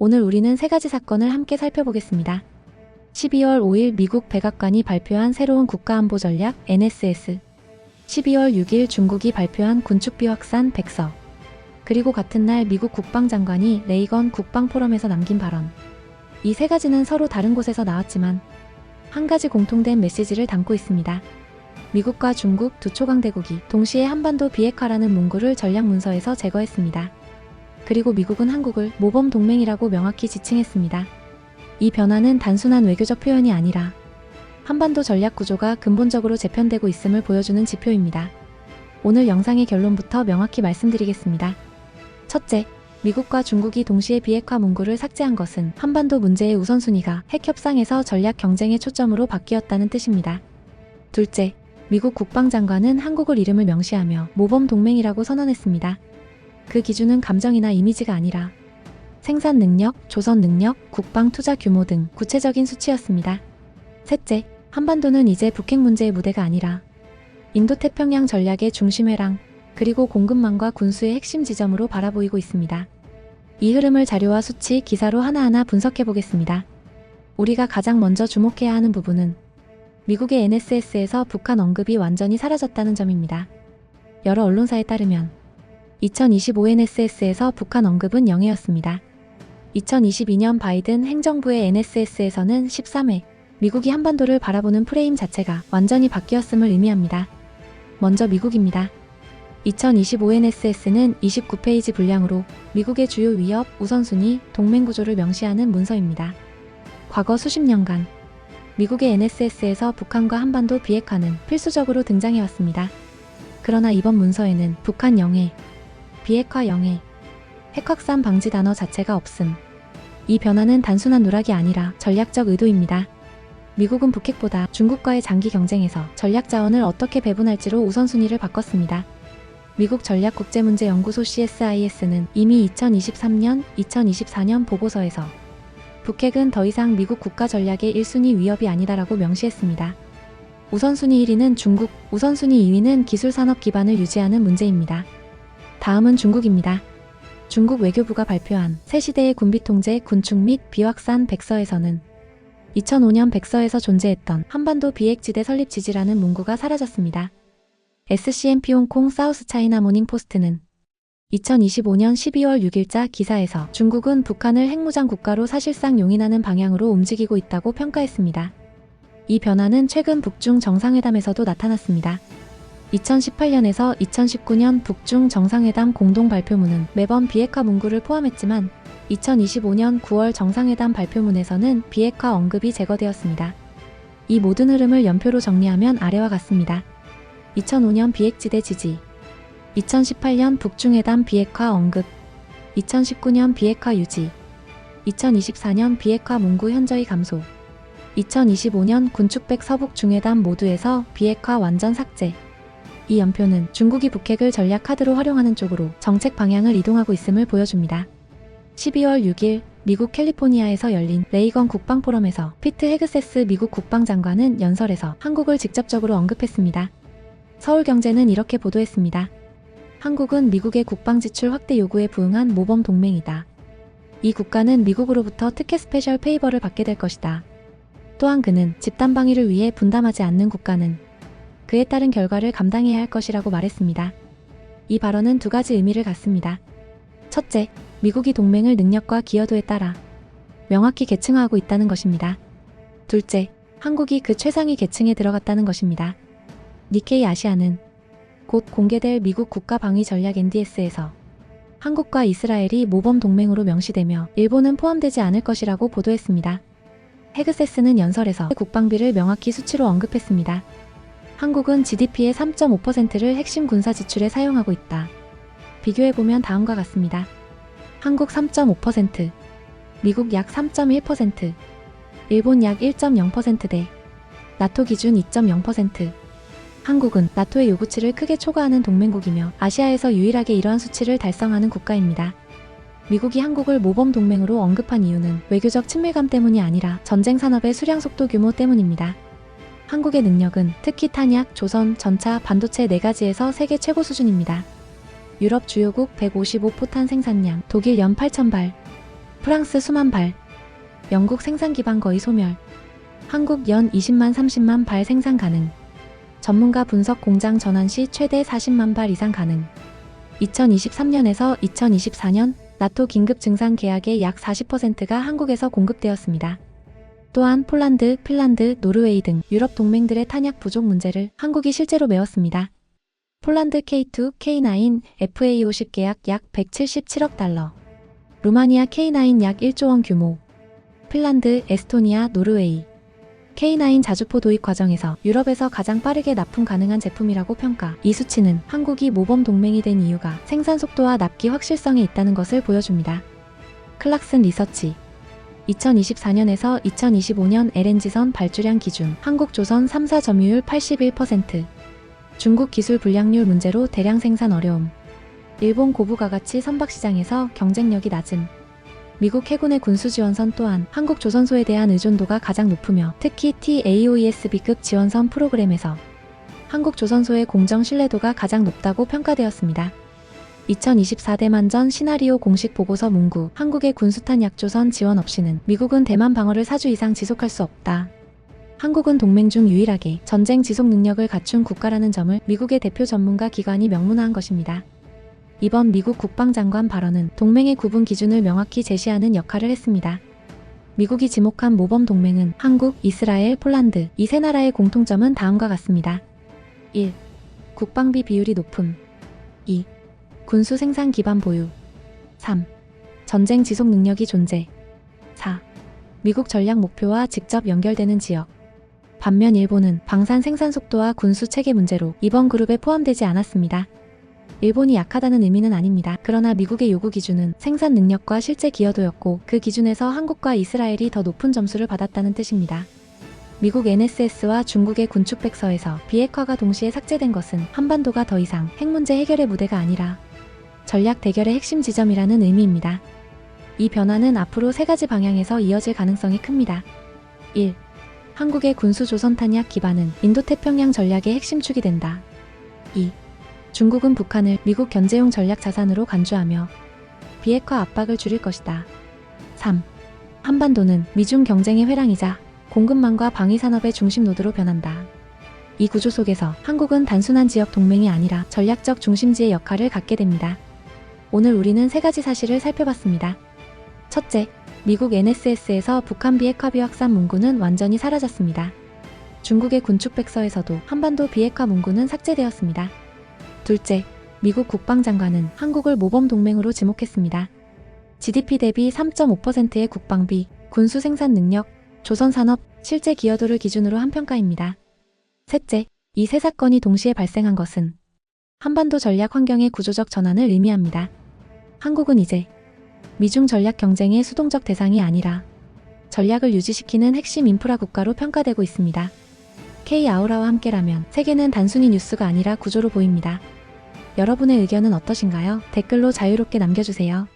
오늘 우리는 세 가지 사건을 함께 살펴보겠습니다. 12월 5일 미국 백악관이 발표한 새로운 국가안보 전략 NSS, 12월 6일 중국이 발표한 군축비 확산 100서, 그리고 같은 날 미국 국방장관이 레이건 국방포럼에서 남긴 발언. 이 세 가지는 서로 다른 곳에서 나왔지만 한 가지 공통된 메시지를 담고 있습니다. 미국과 중국 두 초강대국이 동시에 한반도 비핵화라는 문구를 전략 문서에서 제거했습니다. 그리고 미국은 한국을 모범 동맹이라고 명확히 지칭했습니다. 이 변화는 단순한 외교적 표현이 아니라 한반도 전략 구조가 근본적으로 재편되고 있음을 보여주는 지표입니다. 오늘 영상의 결론부터 명확히 말씀드리겠습니다. 첫째, 미국과 중국이 동시에 비핵화 문구를 삭제한 것은 한반도 문제의 우선순위가 핵 협상에서 전략 경쟁의 초점으로 바뀌었다는 뜻입니다. 둘째, 미국 국방장관은 한국을 이름을 명시하며 모범 동맹이라고 선언했습니다. 그 기준은 감정이나 이미지가 아니라 생산 능력, 조선 능력, 국방 투자 규모 등 구체적인 수치였습니다. 셋째, 한반도는 이제 북핵 문제의 무대가 아니라 인도태평양 전략의 중심회랑, 그리고 공급망과 군수의 핵심 지점으로 바라보이고 있습니다. 이 흐름을 자료와 수치, 기사로 하나하나 분석해 보겠습니다. 우리가 가장 먼저 주목해야 하는 부분은 미국의 NSS에서 북한 언급이 완전히 사라졌다는 점입니다. 여러 언론사에 따르면 2025 NSS에서 북한 언급은 0회였습니다. 2022년 바이든 행정부의 NSS에서는 13회, 미국이 한반도를 바라보는 프레임 자체가 완전히 바뀌었음을 의미합니다. 먼저 미국입니다. 2025 NSS는 29페이지 분량으로 미국의 주요 위협, 우선순위, 동맹 구조를 명시하는 문서입니다. 과거 수십 년간 미국의 NSS에서 북한과 한반도 비핵화는 필수적으로 등장해왔습니다. 그러나 이번 문서에는 북한 0회, 비핵화 0회, 핵 확산 방지 단어 자체가 없음. 이 변화는 단순한 누락이 아니라 전략적 의도입니다. 미국은 북핵보다 중국과의 장기 경쟁에서 전략 자원을 어떻게 배분할지로 우선순위를 바꿨습니다. 미국 전략국제문제연구소 CSIS는 이미 2023년, 2024년 보고서에서 북핵은 더 이상 미국 국가 전략의 1순위 위협이 아니다라고 명시했습니다. 우선순위 1위는 중국, 우선순위 2위는 기술산업 기반을 유지하는 문제입니다. 다음은 중국입니다. 중국 외교부가 발표한 새 시대의 군비통제, 군축 및 비확산 100서에서는 2005년 100서에서 존재했던 한반도 비핵지대 설립 지지라는 문구가 사라졌습니다. SCMP 홍콩 사우스 차이나 모닝 포스트는 2025년 12월 6일자 기사에서 중국은 북한을 핵무장 국가로 사실상 용인하는 방향으로 움직이고 있다고 평가했습니다. 이 변화는 최근 북중 정상회담에서도 나타났습니다. 2018년에서 2019년 북중 정상회담 공동 발표문은 매번 비핵화 문구를 포함했지만 2025년 9월 정상회담 발표문에서는 비핵화 언급이 제거되었습니다. 이 모든 흐름을 연표로 정리하면 아래와 같습니다. 2005년 비핵지대 지지, 2018년 북중회담 비핵화 언급, 2019년 비핵화 유지, 2024년 비핵화 문구 현저히 감소, 2025년 군축백 서북 중회담 모두에서 비핵화 완전 삭제. 이 연표는 중국이 북핵을 전략 카드로 활용하는 쪽으로 정책 방향을 이동하고 있음을 보여줍니다. 12월 6일 미국 캘리포니아에서 열린 레이건 국방포럼에서 피트 헤그세스 미국 국방장관은 연설에서 한국을 직접적으로 언급했습니다. 서울경제는 이렇게 보도했습니다. 한국은 미국의 국방지출 확대 요구에 부응한 모범 동맹이다. 이 국가는 미국으로부터 특혜 스페셜 페이버를 받게 될 것이다. 또한 그는 집단 방위를 위해 분담하지 않는 국가는 그에 따른 결과를 감당해야 할 것이라고 말했습니다. 이 발언은 두 가지 의미를 갖습니다. 첫째, 미국이 동맹을 능력과 기여도에 따라 명확히 계층화하고 있다는 것입니다. 둘째, 한국이 그 최상위 계층에 들어갔다는 것입니다. 니케이 아시아는 곧 공개될 미국 국가방위 전략 NDS에서 한국과 이스라엘이 모범 동맹으로 명시되며 일본은 포함되지 않을 것이라고 보도했습니다. 헤그세스는 연설에서 국방비를 명확히 수치로 언급했습니다. 한국은 GDP의 3.5%를 핵심 군사 지출에 사용하고 있다. 비교해보면 다음과 같습니다. 한국 3.5%, 미국 약 3.1%, 일본 약 1.0%대, 나토 기준 2.0%. 한국은 나토의 요구치를 크게 초과하는 동맹국이며 아시아에서 유일하게 이러한 수치를 달성하는 국가입니다. 미국이 한국을 모범 동맹으로 언급한 이유는 외교적 친밀감 때문이 아니라 전쟁 산업의 수량 속도 규모 때문입니다. 한국의 능력은 특히 탄약, 조선, 전차, 반도체 4가지에서 세계 최고 수준입니다. 유럽 주요국 155포탄 생산량, 독일 연 8,000발, 프랑스 수만 발. 영국 생산 기반 거의 소멸. 한국 연 20만 30만 발 생산 가능. 전문가 분석 공장 전환 시 최대 40만 발 이상 가능. 2023년에서 2024년 나토 긴급 증상 계약의 약 40%가 한국에서 공급되었습니다. 또한 폴란드, 핀란드, 노르웨이 등 유럽 동맹들의 탄약 부족 문제를 한국이 실제로 메웠습니다. 폴란드 K2, K9, FA50 계약 약 177억 달러. 루마니아 K9 약 1조 원 규모. 핀란드, 에스토니아, 노르웨이. K9 자주포 도입 과정에서 유럽에서 가장 빠르게 납품 가능한 제품이라고 평가. 이 수치는 한국이 모범 동맹이 된 이유가 생산 속도와 납기 확실성에 있다는 것을 보여줍니다. 클락슨 리서치. 2024년에서 2025년 LNG선 발주량 기준 한국 조선 3사 점유율 81%. 중국 기술 불량률 문제로 대량 생산 어려움. 일본 고부가가치 선박시장에서 경쟁력이 낮음. 미국 해군의 군수 지원선 또한 한국 조선소에 대한 의존도가 가장 높으며 특히 TAOESB급 지원선 프로그램에서 한국 조선소의 공정 신뢰도가 가장 높다고 평가되었습니다. 2024 대만전 시나리오 공식 보고서 문구. 한국의 군수탄 약조선 지원 없이는 미국은 대만 방어를 4주 이상 지속할 수 없다. 한국은 동맹 중 유일하게 전쟁 지속 능력을 갖춘 국가라는 점을 미국의 대표 전문가 기관이 명문화한 것입니다. 이번 미국 국방장관 발언은 동맹의 구분 기준을 명확히 제시하는 역할을 했습니다. 미국이 지목한 모범 동맹은 한국, 이스라엘, 폴란드 이 세 나라의 공통점은 다음과 같습니다. 1. 국방비 비율이 높음. 2. 군수 생산 기반 보유. 3. 전쟁 지속 능력이 존재. 4. 미국 전략 목표와 직접 연결되는 지역. 반면 일본은 방산 생산 속도와 군수 체계 문제로 이번 그룹에 포함되지 않았습니다. 일본이 약하다는 의미는 아닙니다. 그러나 미국의 요구 기준은 생산 능력과 실제 기여도였고 그 기준에서 한국과 이스라엘이 더 높은 점수를 받았다는 뜻입니다. 미국 NSS와 중국의 군축백서에서 비핵화가 동시에 삭제된 것은 한반도가 더 이상 핵 문제 해결의 무대가 아니라 전략 대결의 핵심 지점이라는 의미입니다. 이 변화는 앞으로 세 가지 방향에서 이어질 가능성이 큽니다. 1. 한국의 군수 조선 탄약 기반은 인도태평양 전략의 핵심 축이 된다. 2. 중국은 북한을 미국 견제용 전략 자산으로 간주하며 비핵화 압박을 줄일 것이다. 3. 한반도는 미중 경쟁의 회랑이자 공급망과 방위산업의 중심 노드로 변한다. 이 구조 속에서 한국은 단순한 지역 동맹이 아니라 전략적 중심지의 역할을 갖게 됩니다. 오늘 우리는 세 가지 사실을 살펴봤습니다. 첫째, 미국 NSS에서 북한 비핵화 비확산 문구는 완전히 사라졌습니다. 중국의 군축백서에서도 한반도 비핵화 문구는 삭제되었습니다. 둘째, 미국 국방장관은 한국을 모범 동맹으로 지목했습니다. GDP 대비 3.5%의 국방비, 군수 생산 능력, 조선산업, 실제 기여도를 기준으로 한 평가입니다. 셋째, 이 세 사건이 동시에 발생한 것은 한반도 전략 환경의 구조적 전환을 의미합니다. 한국은 이제 미중 전략 경쟁의 수동적 대상이 아니라 전략을 유지시키는 핵심 인프라 국가로 평가되고 있습니다. K-아우라와 함께라면 세계는 단순히 뉴스가 아니라 구조로 보입니다. 여러분의 의견은 어떠신가요? 댓글로 자유롭게 남겨주세요.